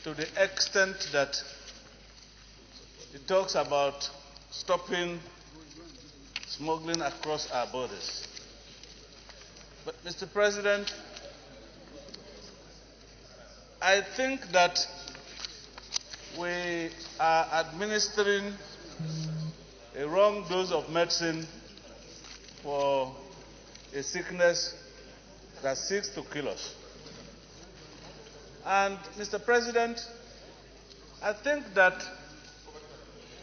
to the extent that it talks about stopping smuggling across our borders. But, Mr. President, I think that we are administering a wrong dose of medicine for a sickness that seeks to kill us. And, Mr. President, I think that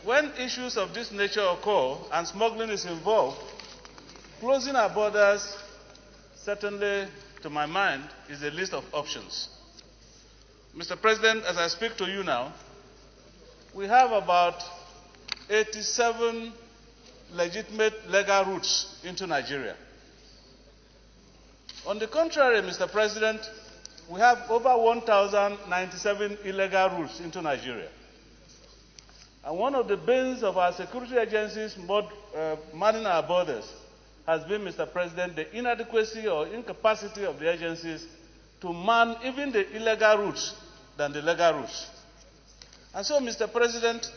when issues of this nature occur and smuggling is involved, closing our borders, certainly, to my mind, is a list of options. Mr. President, as I speak to you now, we have about 87 legitimate legal routes into Nigeria. On the contrary, Mr. President, we have over 1,097 illegal routes into Nigeria. And one of the banes of our security agencies manning our borders has been, Mr. President, the inadequacy or incapacity of the agencies to man even the illegal routes than the legal routes. And so, Mr. President,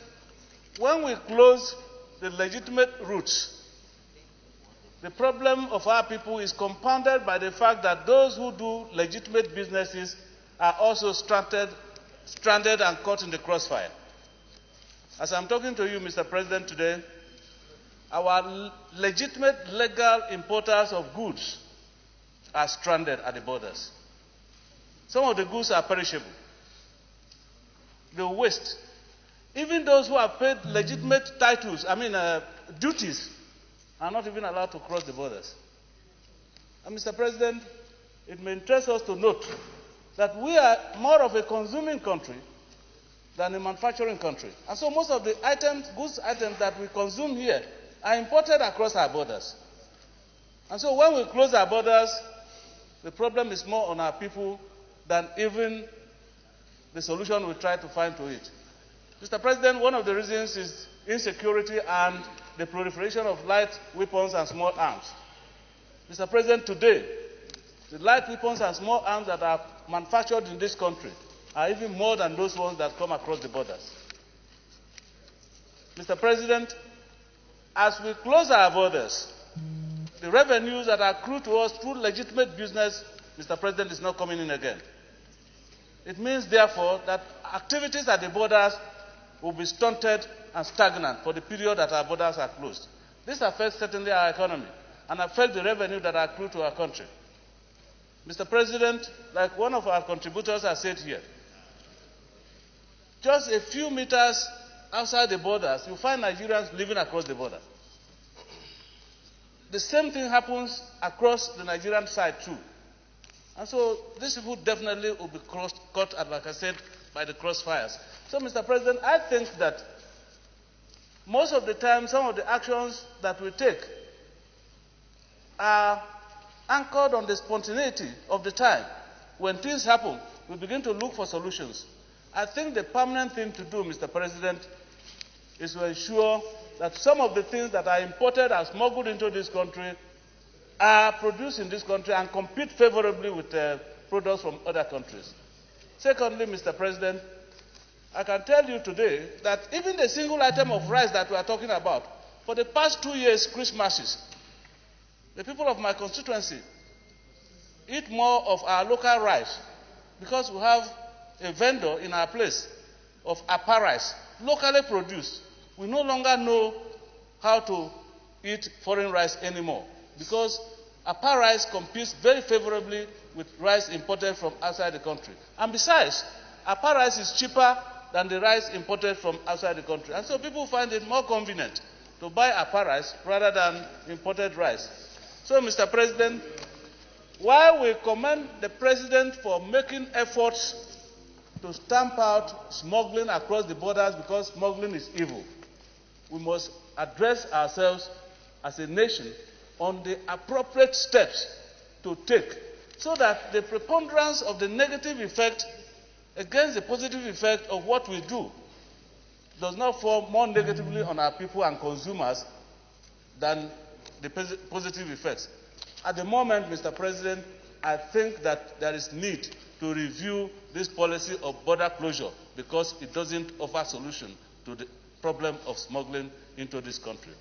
when we close the legitimate routes, the problem of our people is compounded by the fact that those who do legitimate businesses are also stranded and caught in the crossfire. As I'm talking to you, Mr. President, today, our legitimate legal importers of goods are stranded at the borders. Some of the goods are perishable. They will waste. Even those who have paid legitimate duties, are not even allowed to cross the borders. And, Mr. President, it may interest us to note that we are more of a consuming country than a manufacturing country. And so most of the goods items that we consume here are imported across our borders. And so when we close our borders, the problem is more on our people than even the solution we try to find to it. Mr. President, one of the reasons is insecurity and the proliferation of light weapons and small arms. Mr. President, today, the light weapons and small arms that are manufactured in this country are even more than those ones that come across the borders. Mr. President, as we close our borders, the revenues that are accrued to us through legitimate business, Mr. President, is not coming in again. It means, therefore, that activities at the borders will be stunted and stagnant for the period that our borders are closed. This affects certainly our economy and affects the revenue that are accrued to our country. Mr. President, like one of our contributors has said here, just a few meters outside the borders, you find Nigerians living across the border. The same thing happens across the Nigerian side too. And so these people definitely will be caught, like I said, by the crossfires. So, Mr. President, I think that most of the time, some of the actions that we take are anchored on the spontaneity of the time. When things happen, we begin to look for solutions. I think the permanent thing to do, Mr. President, is to ensure that some of the things that are imported and smuggled into this country are produced in this country and compete favorably with products from other countries. Secondly, Mr. President, I can tell you today that even the single item of rice that we are talking about, for the past 2 years, Christmases, the people of my constituency eat more of our local rice because we have a vendor in our place of Us-Abba rice, locally produced. We no longer know how to eat foreign rice anymore because Us-Abba rice competes very favorably with rice imported from outside the country. And besides, Us-Abba rice is cheaper than the rice imported from outside the country. And so people find it more convenient to buy Us-Abba rice rather than imported rice. So, Mr. President, while we commend the President for making efforts to stamp out smuggling across the borders because smuggling is evil, we must address ourselves as a nation on the appropriate steps to take so that the preponderance of the negative effect against the positive effect of what we do does not fall more negatively on our people and consumers than the positive effects. At the moment, Mr. President, I think that there is need to review this policy of border closure because it doesn't offer solution to the problem of smuggling into this country.